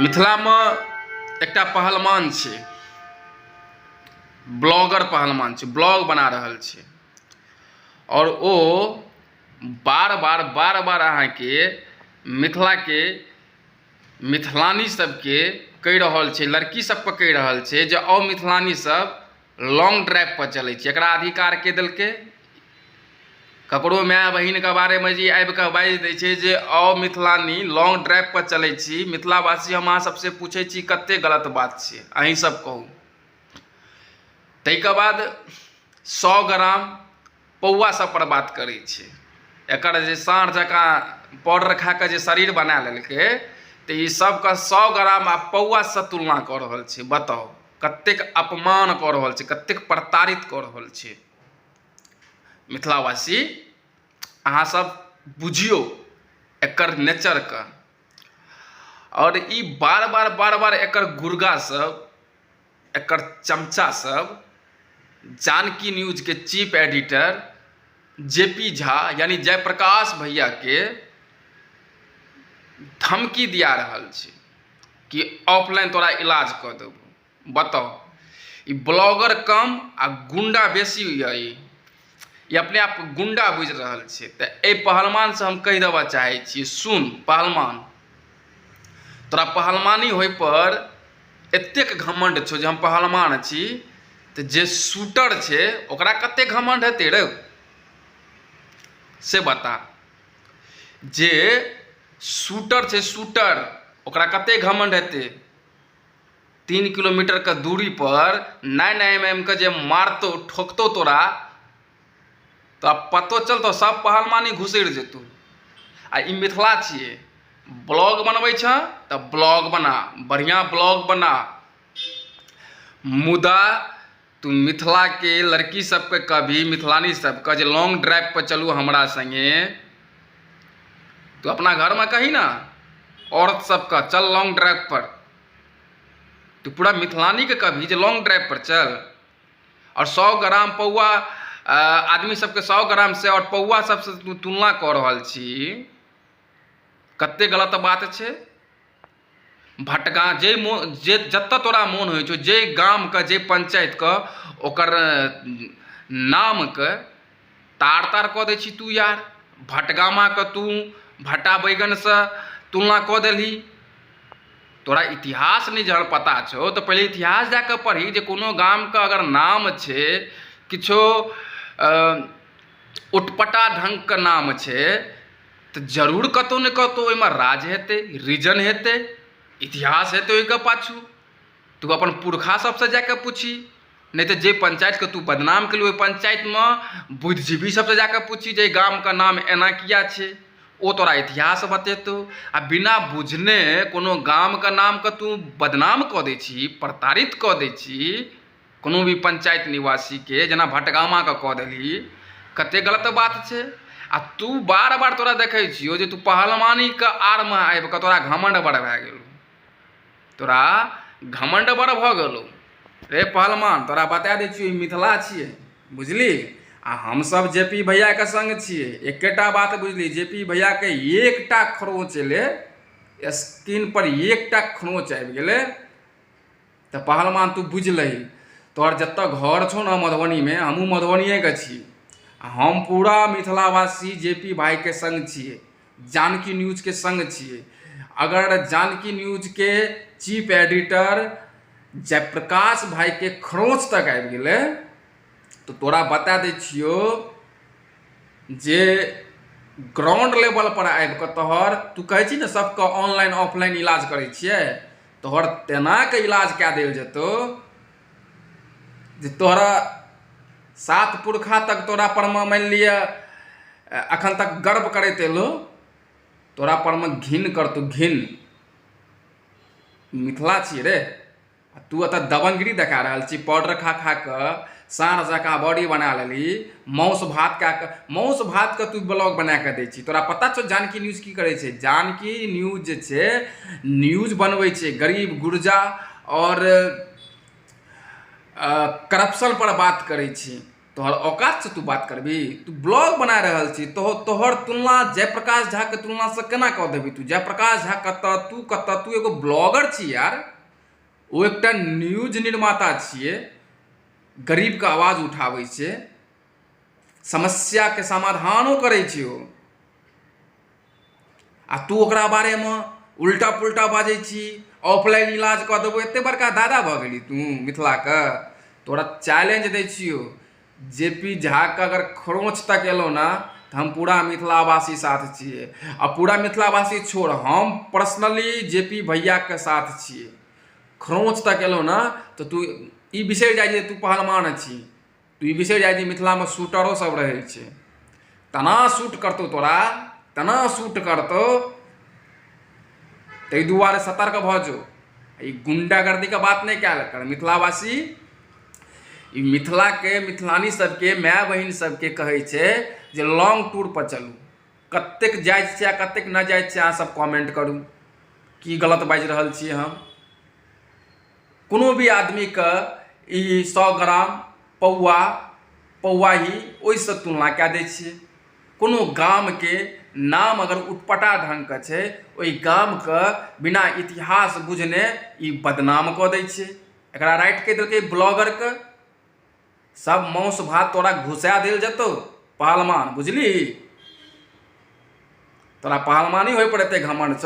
मिथिला में एकटा पहलवान छै, ब्लॉगर पहलवान छै, ब्लॉग बना रहल छै और ओ बार बार अहाँके मिथिला के मिथिलानी सबके कहि रहल छै, लड़की सब पर कहि रहल छै जे आओ मिथिलानी सब लॉन्ग ड्राइव पर चलै छै। एकरा अधिकार के देलकै? ककरो माय बहिन के बारे में जी आबि कऽ बाजि दै छै जे आओ मिथिलानी लॉन्ग ड्राइव पर चलै छी। मिथिलावासी हम अहाँ सबसे पूछै छी कते गलत बात छै, अहीं सब कहू। ताहिके बाद 100 ग्राम पौआ सब पर बात करै छै। एकर जे साँढ़ जकाँ पाउडर खा कऽ जे शरीर बना लेलकै तऽ ई सबके 100 ग्राम आ पौआ से तुलना कऽ रहल छै। बताउ कतेक अपमान कऽ रहल छै, कतेक प्रताड़ित कऽ रहल छै। मिथिलावासी अहाँ सब बुझियौ एकर नेचर के। और ई बार बार एकर गुर्गा सब, एकर चमचा सब जानकी न्यूज के चीफ एडिटर जेपी झा यानी जयप्रकाश भैया के धमकी दिया रहल छै कि ऑफलाइन तोरा इलाज कऽ देबो। बताओ ई ब्लॉगर कम आ गुंडा बेसी होइए। ई अपने आप गुंडा बुझि रहल छै। तऽ एहि पहलवान से हम कहि देबऽ चाहै छी, सुन पहलवान, तोरा पहलवानी होय पर एतेक घमंड छौ जे हम पहलवान छी, तऽ जे शूटर छै ओकरा कते घमंड हेतै रे से बता। जे शूटर छै, शूटर, ओकरा कते घमंड हेतै? 3 किलोमीटर के दूरी पर 9mm के जे मारतौ ठोकतौ तोरा तो पतो चलतौ, सब पहलवानी घुसैर जेतौ। आ ई मिथिला छियै, ब्लॉग बनबै छ तऽ ब्लॉग बना, बढ़िया ब्लॉग बना। मुदा तू मिथिला के लड़की सबके कभी, मिथिलानी सबके जे लॉन्ग ड्राइव पर चलू हमरा संगे, तू अपना घर में कही ना औरत सबका चल लॉन्ग ड्राइव पर। तू पूरा मिथिलानी के कभी जे लॉन्ग ड्राइव पर चल। और 100 ग्राम पौआ आदमी सबके 100 ग्राम से और पौआ सबसे तू तुलना कऽ रहल छी, कते गलत बात छै। भटगा जे जतऽ तोरा मोन होइ छौ, जे गाम के, जे पंचायत के, ओकर नाम के तार कऽ दै छी तू यार। भटगामा के तू भट्टा बैगन से तुलना कऽ देलही। तोरा इतिहास नहीं जहन पता छौ तो पहले इतिहास जाके पढ़ी जे कोनो गाम के अगर नाम छै, किछो उटपटा ढंग के नाम छै, तऽ जरूर कतौ ने कतौ ओहिमे राज हेतै, रीजन हेतै, इतिहास हेतै ओहिके पाछू। तू अपन पुरखा सबसे जाके पूछी, नहीं तो जे पंचायत के तू बदनाम केलू ओहि पंचायत में बुद्धिजीवी सबसे जाके पूछी जे गाम का नाम एना किया छै, ओ तोरा इतिहास बतेतौ। आ बिना बुझने कोनो गाम के नाम के तू बदनाम कऽ दै छी, प्रताड़ित कऽ दै छी कोनो भी पंचायत निवासी के, जेना भटगामा के कऽ देलही, कते गलत बात छै। आ तू बार तोरा देखै छियौ जे तू पहलवानी के आड़ में आबि कऽ तोरा घमंड बड़ भए गेलौ, तोरा घमंड बड़ भऽ गेलौ। रे पहलवान तोरा बता दै छियौ, ई मिथिला छियै, बुझली। आ हमसब जेपी भैया के संग छियै। एकेटा बात बुझली, जेपी भैया के एकटा खरोच एलै, स्क्रीन पर एकटा खरोच आबि गेलै तऽ पहलवान तू बुझलही। तोहर जतऽ घर छौ ना मधुबनी में, हमहूँ मधुबनिए के छी। हम पूरा मिथिलावासी जेपी भाई के संग छियै, जानकी न्यूज के संग छियै। अगर जानकी न्यूज के चीफ एडिटर जयप्रकाश भाई के खरोच तक आबि गेलै तो तोरा बता दै छियौ जे ग्राउंड लेवल पर आबि कऽ तोहर, तू कहै छी ने सबके ऑनलाइन ऑफलाइन इलाज करै छियै, तोहर तेना के इलाज कए देल जेतौ जे तोहरा 7 पुरखा तक तोरा पर में मान लिअ अखन तक गर्व करैत एलो, तोरा पर में घिन करतौ, घिन। मिथिला छियै रे, तू एतऽ दबंगगिरी देखा रहल छी, पाउडर खा कऽ साँढ़ जकाँ बॉडी बना लेली, मांस भात के तू ब्लॉग बना के दै छी। तोरा पता छौ जानकी न्यूज की करै छै? जानकी न्यूज जे छै न्यूज बनबै छै, गरीब गुरजा और करप्शन पर बात करै छै। तोहर औकात से तू बात करबी? तू ब्लॉग बना रहल छी, तोहर तुलना जयप्रकाश झा के तुलना से केना कऽ देबी? तू जयप्रकाश झा कतऽ, तू कतऽ? तू एगो ब्लॉगर छी यार, ओ एकटा न्यूज निर्माता छियै, गरीबके आवाज उठाबै छै, समस्याके समाधानो करै छै ओ, आ तू ओकरा बारेमे उल्टा पुल्टा बाजै छी, ऑफलाइन इलाज कऽ देबो। एते बड़का दादा भऽ गेली तू मिथिलाके। तोरा चैलेंज दै छियौ, जेपी झाके अगर खरोंच तक एलौ ना तऽ हम पूरा मिथिलावासी साथ छियै। आ पूरा मिथिलावासी छोड़, हम पर्सनली जेपी भैयाके साथ छियै। खरोंच तक एलौ ना तऽ तू ई बिसरि जाइ जे तू पहलवान छी, तू ई बिसरि जाइ जे मिथिलामे शूटरो सब रहै छै। तना शूट करतौ तोरा, तना शूट करतौ, ताहि दुआरे सतर्क भऽ जो। ई गुंडागर्दीके बात नहि कयल कर। मिथिलावासी ई मिथिलाके, मिथिलानी सबके, माय बहिन सबके कहै छै जे लॉन्ग टूर पर चलू। कतेक जायज छै आ कतेक न जायज छै अहाँ सब कमेंट करू। की गलत बाजि रहल छियै हम? कोनो भी आदमीके ई 100 ग्राम पौआही ओहिसँ तुलना कए दै छियै। कोनो गामके नाम अगर उटपटा ढङ्गके छै, ओहि गामके बिना इतिहास बुझने ई बदनाम कऽ दै छै। एकरा राइट कहि देलकै ब्लॉगरके। सब मांस भात तोरा घुसा देल जेतौ पहलवान, बुझली? तोरा पहलवानी होय पड़तै घमंड से।